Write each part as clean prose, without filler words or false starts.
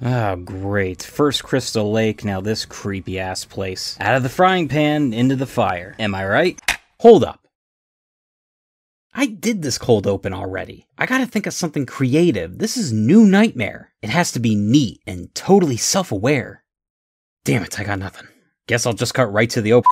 Oh, great. First Crystal Lake, now this creepy-ass place. Out of the frying pan, into the fire. Am I right? Hold up. I did this cold open already. I gotta think of something creative. This is New Nightmare. It has to be neat and totally self-aware. Damn it, I got nothing. Guess I'll just cut right to the open.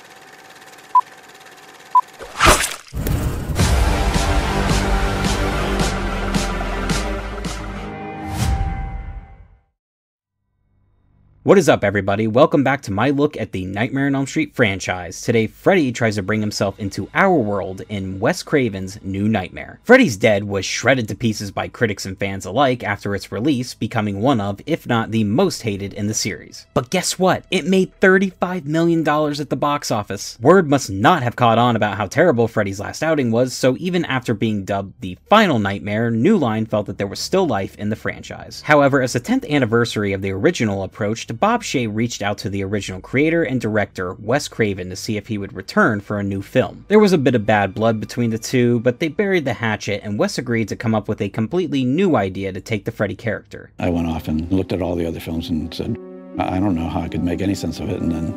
What is up, everybody? Welcome back to my look at the Nightmare on Elm Street franchise. Today, Freddy tries to bring himself into our world in Wes Craven's New Nightmare. Freddy's Dead was shredded to pieces by critics and fans alike after its release, becoming one of, if not the most hated in the series. But guess what? It made $35 million at the box office. Word must not have caught on about how terrible Freddy's last outing was, so even after being dubbed the final Nightmare, New Line felt that there was still life in the franchise. However, as the 10th anniversary of the original approached, Bob Shaye reached out to the original creator and director, Wes Craven, to see if he would return for a new film. There was a bit of bad blood between the two, but they buried the hatchet, and Wes agreed to come up with a completely new idea to take the Freddy character. I went off and looked at all the other films and said, I don't know how I could make any sense of it, and then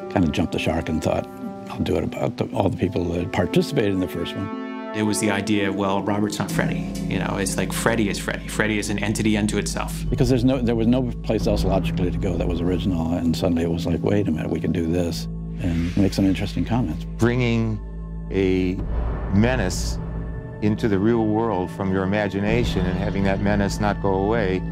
kind of jumped the shark and thought, I'll do it about all the people that participated in the first one. It was the idea, well, Robert's not Freddy. You know, it's like Freddy is Freddy. Freddy is an entity unto itself. Because there was no place else logically to go that was original, and suddenly it was like, wait a minute, we can do this and make some interesting comments. Bringing a menace into the real world from your imagination and having that menace not go away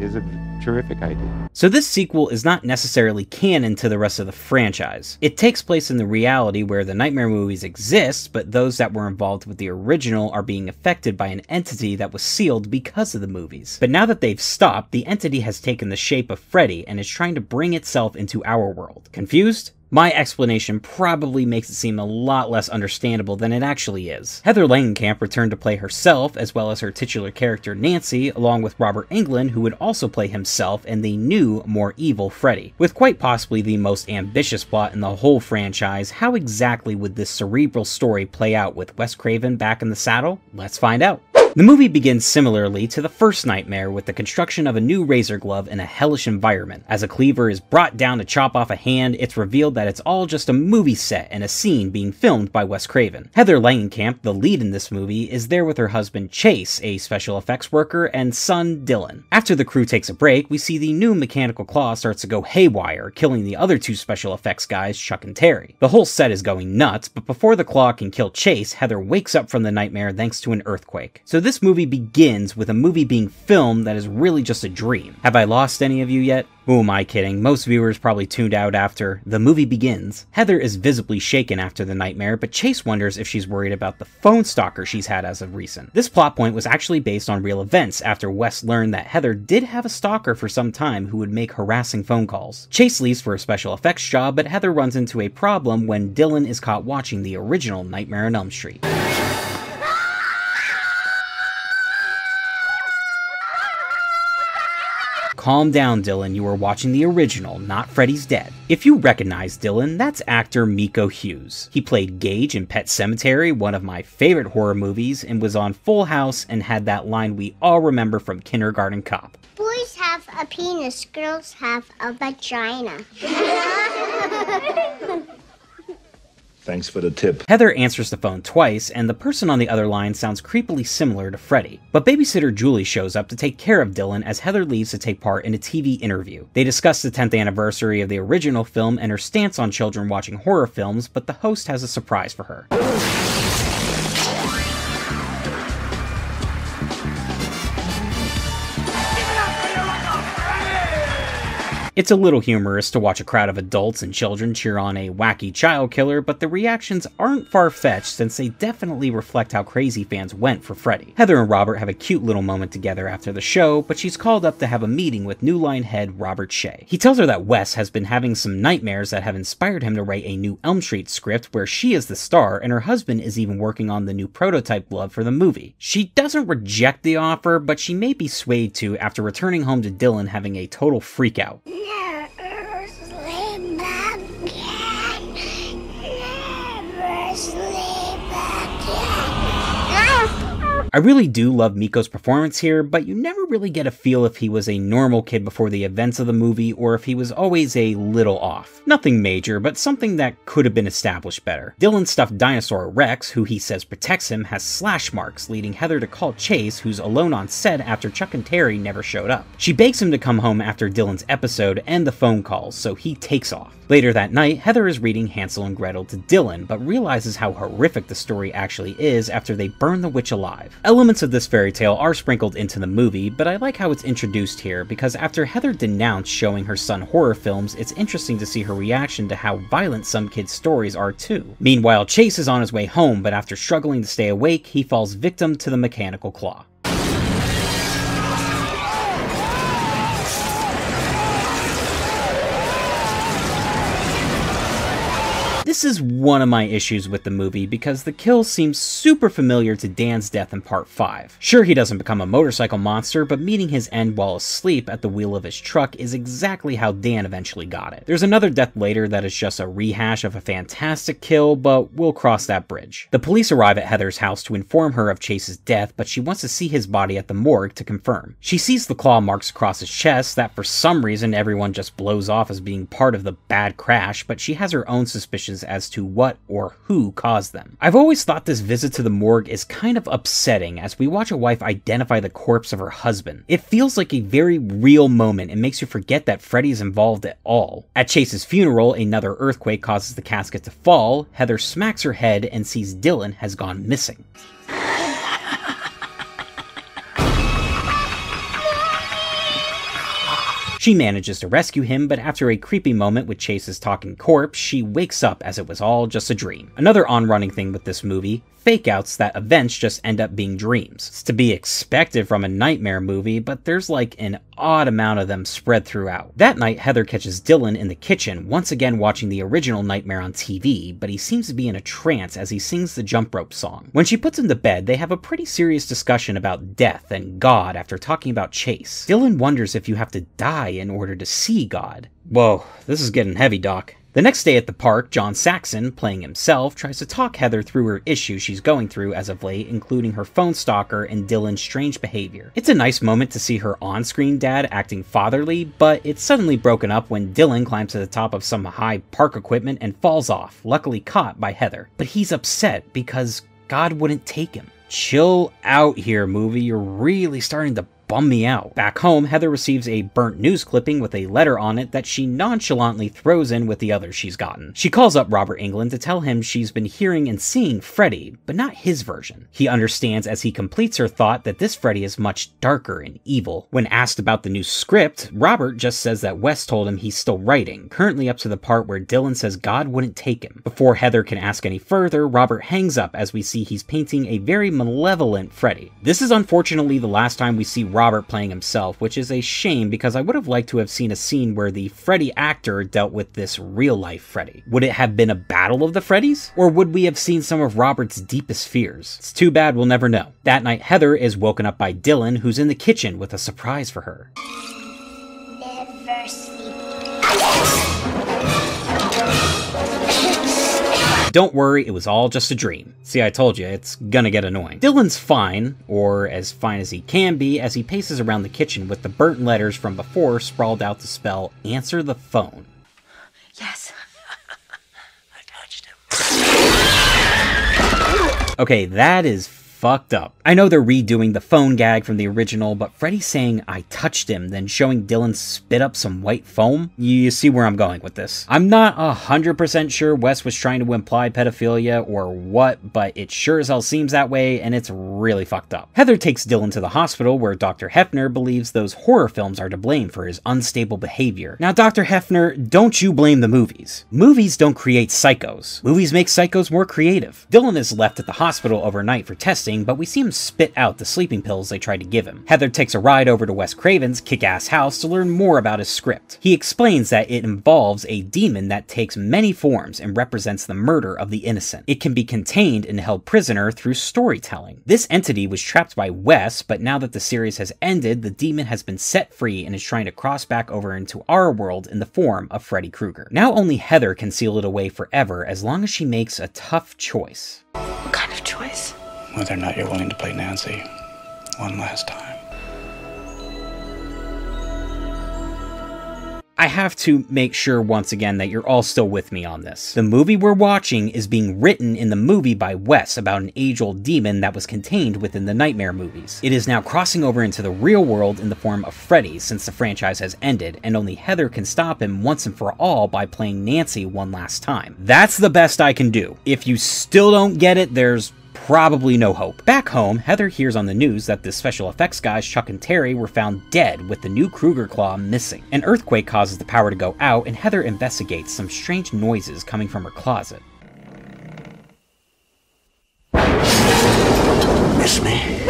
is a terrific idea. So this sequel is not necessarily canon to the rest of the franchise. It takes place in the reality where the Nightmare movies exist, but those that were involved with the original are being affected by an entity that was sealed because of the movies. But now that they've stopped, the entity has taken the shape of Freddy and is trying to bring itself into our world. Confused? My explanation probably makes it seem a lot less understandable than it actually is. Heather Langenkamp returned to play herself, as well as her titular character Nancy, along with Robert Englund, who would also play himself and the new, more evil Freddy. With quite possibly the most ambitious plot in the whole franchise, how exactly would this cerebral story play out with Wes Craven back in the saddle? Let's find out. The movie begins similarly to the first Nightmare with the construction of a new razor glove in a hellish environment. As a cleaver is brought down to chop off a hand, it's revealed that it's all just a movie set and a scene being filmed by Wes Craven. Heather Langenkamp, the lead in this movie, is there with her husband Chase, a special effects worker, and son Dylan. After the crew takes a break, we see the new mechanical claw starts to go haywire, killing the other two special effects guys, Chuck and Terry. The whole set is going nuts, but before the claw can kill Chase, Heather wakes up from the nightmare thanks to an earthquake. So this movie begins with a movie being filmed that is really just a dream. Have I lost any of you yet? Who am I kidding? Most viewers probably tuned out after the movie begins. Heather is visibly shaken after the nightmare, but Chase wonders if she's worried about the phone stalker she's had as of recent. This plot point was actually based on real events after Wes learned that Heather did have a stalker for some time who would make harassing phone calls. Chase leaves for a special effects job, but Heather runs into a problem when Dylan is caught watching the original Nightmare on Elm Street. Calm down, Dylan, you are watching the original, not Freddy's Dead. If you recognize Dylan, that's actor Miko Hughes. He played Gage in Pet Sematary, one of my favorite horror movies, and was on Full House and had that line we all remember from Kindergarten Cop. Boys have a penis, girls have a vagina. Thanks for the tip. Heather answers the phone twice, and the person on the other line sounds creepily similar to Freddy. But babysitter Julie shows up to take care of Dylan as Heather leaves to take part in a TV interview. They discuss the 10th anniversary of the original film and her stance on children watching horror films, but the host has a surprise for her. It's a little humorous to watch a crowd of adults and children cheer on a wacky child killer, but the reactions aren't far-fetched since they definitely reflect how crazy fans went for Freddy. Heather and Robert have a cute little moment together after the show, but she's called up to have a meeting with New Line head Robert Shaye. He tells her that Wes has been having some nightmares that have inspired him to write a new Elm Street script where she is the star and her husband is even working on the new prototype glove for the movie. She doesn't reject the offer, but she may be swayed to after returning home to Dylan having a total freakout. Never sleep again. Never sleep again. I really do love Miko's performance here, but you never really get a feel if he was a normal kid before the events of the movie or if he was always a little off. Nothing major, but something that could have been established better. Dylan's stuffed dinosaur Rex, who he says protects him, has slash marks, leading Heather to call Chase, who's alone on set after Chuck and Terry never showed up. She begs him to come home after Dylan's episode and the phone calls, so he takes off. Later that night, Heather is reading Hansel and Gretel to Dylan, but realizes how horrific the story actually is after they burn the witch alive. Elements of this fairy tale are sprinkled into the movie, but I like how it's introduced here, because after Heather denounced showing her son horror films, it's interesting to see her reaction to how violent some kids' stories are too. Meanwhile, Chase is on his way home, but after struggling to stay awake, he falls victim to the mechanical claw. This is one of my issues with the movie because the kill seems super familiar to Dan's death in part 5. Sure, he doesn't become a motorcycle monster, but meeting his end while asleep at the wheel of his truck is exactly how Dan eventually got it. There's another death later that is just a rehash of a fantastic kill, but we'll cross that bridge. The police arrive at Heather's house to inform her of Chase's death, but she wants to see his body at the morgue to confirm. She sees the claw marks across his chest that for some reason everyone just blows off as being part of the bad crash, but she has her own suspicions as to what or who caused them. I've always thought this visit to the morgue is kind of upsetting as we watch a wife identify the corpse of her husband. It feels like a very real moment and makes you forget that Freddy is involved at all. At Chase's funeral, another earthquake causes the casket to fall. Heather smacks her head and sees Dylan has gone missing. She manages to rescue him, but after a creepy moment with Chase's talking corpse, she wakes up as it was all just a dream. Another on-running thing with this movie, fake-outs that events just end up being dreams. It's to be expected from a nightmare movie, but there's like an odd amount of them spread throughout. That night, Heather catches Dylan in the kitchen, once again watching the original Nightmare on TV, but he seems to be in a trance as he sings the jump rope song. When she puts him to bed, they have a pretty serious discussion about death and God after talking about Chase. Dylan wonders if you have to die in order to see God. Whoa, this is getting heavy, Doc. The next day at the park, John Saxon, playing himself, tries to talk Heather through her issues she's going through as of late, including her phone stalker and Dylan's strange behavior. It's a nice moment to see her on-screen dad acting fatherly, but it's suddenly broken up when Dylan climbs to the top of some high park equipment and falls off, luckily caught by Heather. But he's upset because God wouldn't take him. Chill out here, movie. You're really starting to bum me out. Back home, Heather receives a burnt news clipping with a letter on it that she nonchalantly throws in with the others she's gotten. She calls up Robert Englund to tell him she's been hearing and seeing Freddy, but not his version. He understands as he completes her thought that this Freddy is much darker and evil. When asked about the new script, Robert just says that Wes told him he's still writing, currently up to the part where Dylan says God wouldn't take him. Before Heather can ask any further, Robert hangs up as we see he's painting a very malevolent Freddy. This is unfortunately the last time we see Robert playing himself, which is a shame because I would have liked to have seen a scene where the Freddy actor dealt with this real-life Freddy. Would it have been a battle of the Freddys? Or would we have seen some of Robert's deepest fears? It's too bad we'll never know. That night, Heather is woken up by Dylan, who's in the kitchen with a surprise for her. Never sleep. Don't worry, it was all just a dream. See, I told you, it's gonna get annoying. Dylan's fine, or as fine as he can be, as he paces around the kitchen with the burnt letters from before sprawled out to spell, "Answer the phone." Yes. I touched him. Okay, that is fucked up. I know they're redoing the phone gag from the original, but Freddy saying "I touched him," then showing Dylan spit up some white foam? You see where I'm going with this. I'm not 100% sure Wes was trying to imply pedophilia or what, but it sure as hell seems that way, and it's really fucked up. Heather takes Dylan to the hospital where Dr. Hefner believes those horror films are to blame for his unstable behavior. Now, Dr. Hefner, don't you blame the movies. Movies don't create psychos. Movies make psychos more creative. Dylan is left at the hospital overnight for testing, but we see him spit out the sleeping pills they tried to give him. Heather takes a ride over to Wes Craven's kick-ass house to learn more about his script. He explains that it involves a demon that takes many forms and represents the murder of the innocent. It can be contained and held prisoner through storytelling. This entity was trapped by Wes, but now that the series has ended, the demon has been set free and is trying to cross back over into our world in the form of Freddy Krueger. Now only Heather can seal it away forever as long as she makes a tough choice. What kind of choice? whether or not you're willing to play Nancy one last time. I have to make sure once again that you're all still with me on this. The movie we're watching is being written in the movie by Wes about an age-old demon that was contained within the Nightmare movies. It is now crossing over into the real world in the form of Freddy since the franchise has ended, and only Heather can stop him once and for all by playing Nancy one last time. That's the best I can do. If you still don't get it, there's probably no hope. Back home, Heather hears on the news that the special effects guys Chuck and Terry were found dead with the new Kruger claw missing. An earthquake causes the power to go out, and Heather investigates some strange noises coming from her closet. Miss me?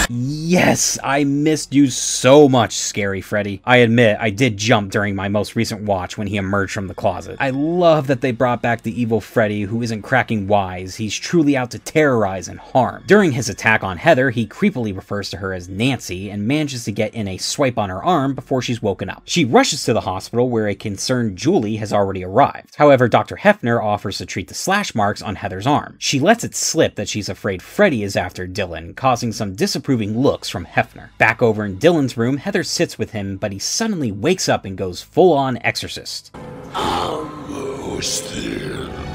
Yes, I missed you so much, Scary Freddy. I admit, I did jump during my most recent watch when he emerged from the closet. I love that they brought back the evil Freddy who isn't cracking wise, he's truly out to terrorize and harm. During his attack on Heather, he creepily refers to her as Nancy and manages to get in a swipe on her arm before she's woken up. She rushes to the hospital where a concerned Julie has already arrived. However, Dr. Hefner offers to treat the slash marks on Heather's arm. She lets it slip that she's afraid Freddy is after Dylan, causing some disapproving looks from Hefner. Back over in Dylan's room, Heather sits with him, but he suddenly wakes up and goes full-on exorcist. Almost there.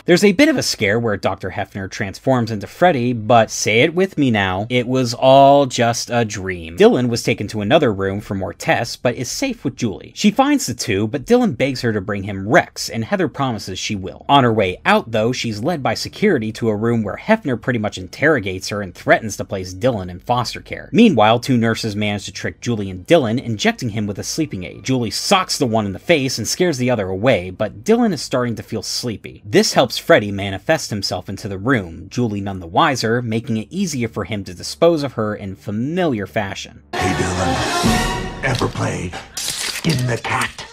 There's a bit of a scare where Dr. Hefner transforms into Freddy, but say it with me now, it was all just a dream. Dylan was taken to another room for more tests, but is safe with Julie. She finds the two, but Dylan begs her to bring him Rex, and Heather promises she will. On her way out, though, she's led by security to a room where Hefner pretty much interrogates her and threatens to place Dylan in foster care. Meanwhile, two nurses manage to trick Julie and Dylan, injecting him with a sleeping aid. Julie socks the one in the face and scares the other away, but Dylan is starting to feel sleepy. This helps Freddy manifest himself into the room, Julie none the wiser, making it easier for him to dispose of her in familiar fashion. Hey Dylan, ever played Skin the Cat?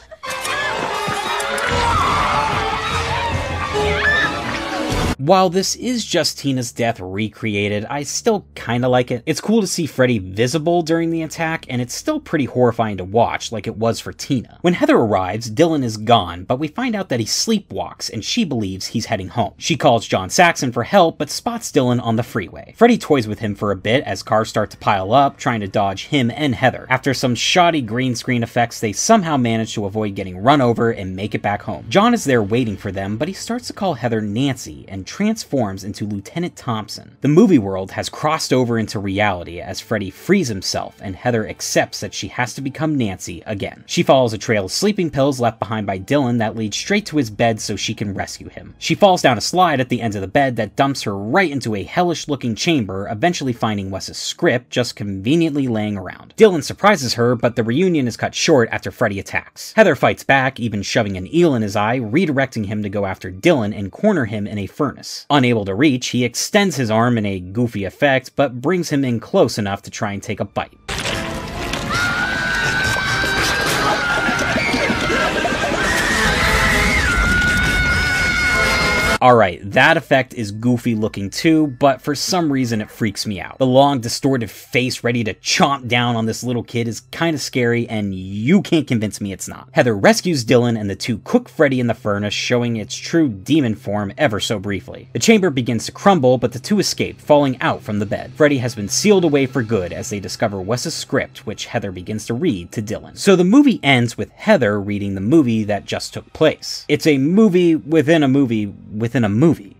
While this is just Tina's death recreated, I still kinda like it. It's cool to see Freddy visible during the attack, and it's still pretty horrifying to watch, like it was for Tina. When Heather arrives, Dylan is gone, but we find out that he sleepwalks, and she believes he's heading home. She calls John Saxon for help, but spots Dylan on the freeway. Freddy toys with him for a bit as cars start to pile up, trying to dodge him and Heather. After some shoddy green screen effects, they somehow manage to avoid getting run over and make it back home. John is there waiting for them, but he starts to call Heather Nancy, and transforms into Lieutenant Thompson. The movie world has crossed over into reality as Freddy frees himself and Heather accepts that she has to become Nancy again. She follows a trail of sleeping pills left behind by Dylan that leads straight to his bed so she can rescue him. She falls down a slide at the end of the bed that dumps her right into a hellish looking chamber, eventually finding Wes's script just conveniently laying around. Dylan surprises her, but the reunion is cut short after Freddy attacks. Heather fights back, even shoving an eel in his eye, redirecting him to go after Dylan and corner him in a furnace. Unable to reach, he extends his arm in a goofy effect, but brings him in close enough to try and take a bite. Alright, that effect is goofy looking too, but for some reason it freaks me out. The long, distorted face ready to chomp down on this little kid is kinda scary, and you can't convince me it's not. Heather rescues Dylan, and the two cook Freddy in the furnace, showing its true demon form ever so briefly. The chamber begins to crumble, but the two escape, falling out from the bed. Freddy has been sealed away for good as they discover Wes's script, which Heather begins to read to Dylan. So the movie ends with Heather reading the movie that just took place. It's a movie within a movie within a movie.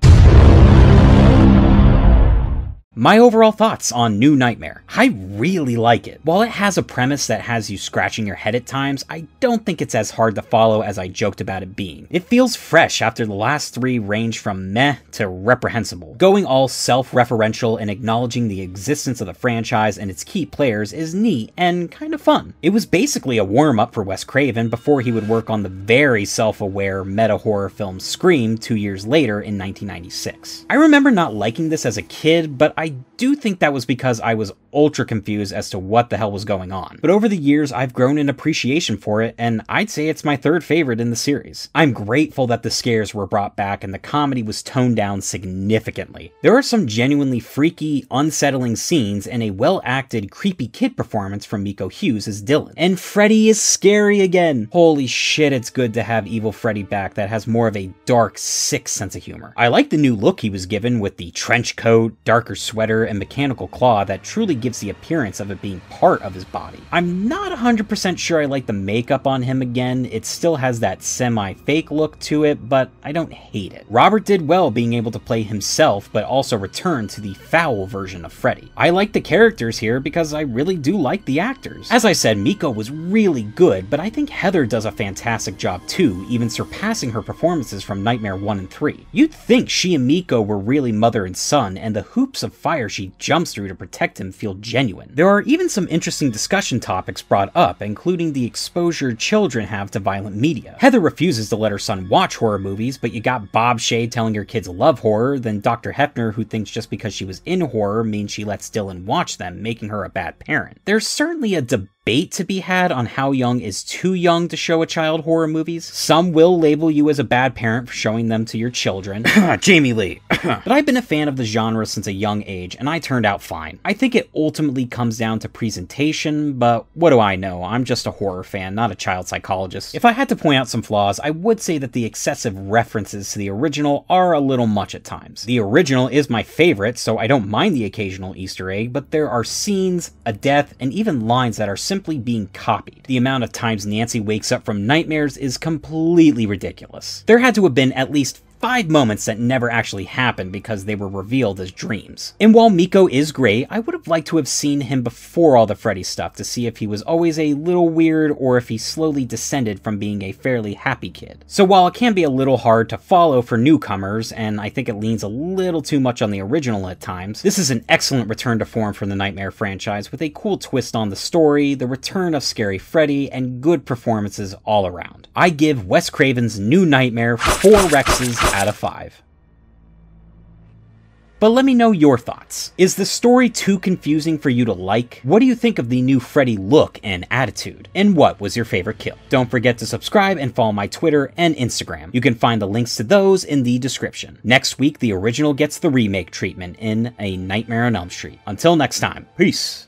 My overall thoughts on New Nightmare. I really like it. While it has a premise that has you scratching your head at times, I don't think it's as hard to follow as I joked about it being. It feels fresh after the last three range from meh to reprehensible. Going all self-referential and acknowledging the existence of the franchise and its key players is neat and kind of fun. It was basically a warm-up for Wes Craven before he would work on the very self-aware meta-horror film Scream 2 years later in 1996. I remember not liking this as a kid, but I do think that was because I was ultra confused as to what the hell was going on. But over the years, I've grown in appreciation for it, and I'd say it's my third favorite in the series. I'm grateful that the scares were brought back and the comedy was toned down significantly. There are some genuinely freaky, unsettling scenes and a well-acted, creepy kid performance from Miko Hughes as Dylan. And Freddy is scary again! Holy shit, it's good to have Evil Freddy back that has more of a dark, sick sense of humor. I like the new look he was given with the trench coat, darker sweater, and mechanical claw that truly gives the appearance of it being part of his body. I'm not 100% sure I like the makeup on him again. It still has that semi-fake look to it, but I don't hate it. Robert did well being able to play himself, but also return to the foul version of Freddy. I like the characters here because I really do like the actors. As I said, Miko was really good, but I think Heather does a fantastic job too, even surpassing her performances from Nightmare 1 and 3. You'd think she and Miko were really mother and son, and the hoops of fire she jumps through to protect him feel genuine. There are even some interesting discussion topics brought up, including the exposure children have to violent media. Heather refuses to let her son watch horror movies, but you got Bob Shea telling her kids love horror, then Dr. Hefner who thinks just because she was in horror means she lets Dylan watch them, making her a bad parent. There's certainly a debate to be had on how young is too young to show a child horror movies. Some will label you as a bad parent for showing them to your children. Jamie Lee. But I've been a fan of the genre since a young age, and I turned out fine. I think it ultimately comes down to presentation, but what do I know? I'm just a horror fan, not a child psychologist. If I had to point out some flaws, I would say that the excessive references to the original are a little much at times. The original is my favorite, so I don't mind the occasional Easter egg, but there are scenes, a death, and even lines that are simply being copied. The amount of times Nancy wakes up from nightmares is completely ridiculous. There had to have been at least 5 moments that never actually happened because they were revealed as dreams. And while Miko is great, I would have liked to have seen him before all the Freddy stuff to see if he was always a little weird or if he slowly descended from being a fairly happy kid. So while it can be a little hard to follow for newcomers, and I think it leans a little too much on the original at times, this is an excellent return to form for the Nightmare franchise with a cool twist on the story, the return of Scary Freddy, and good performances all around. I give Wes Craven's New Nightmare 4 Rexes out of 5. But let me know your thoughts. Is the story too confusing for you to like? What do you think of the new Freddy look and attitude? And what was your favorite kill? Don't forget to subscribe and follow my Twitter and Instagram. You can find the links to those in the description. Next week, the original gets the remake treatment in A Nightmare on Elm Street. Until next time, peace!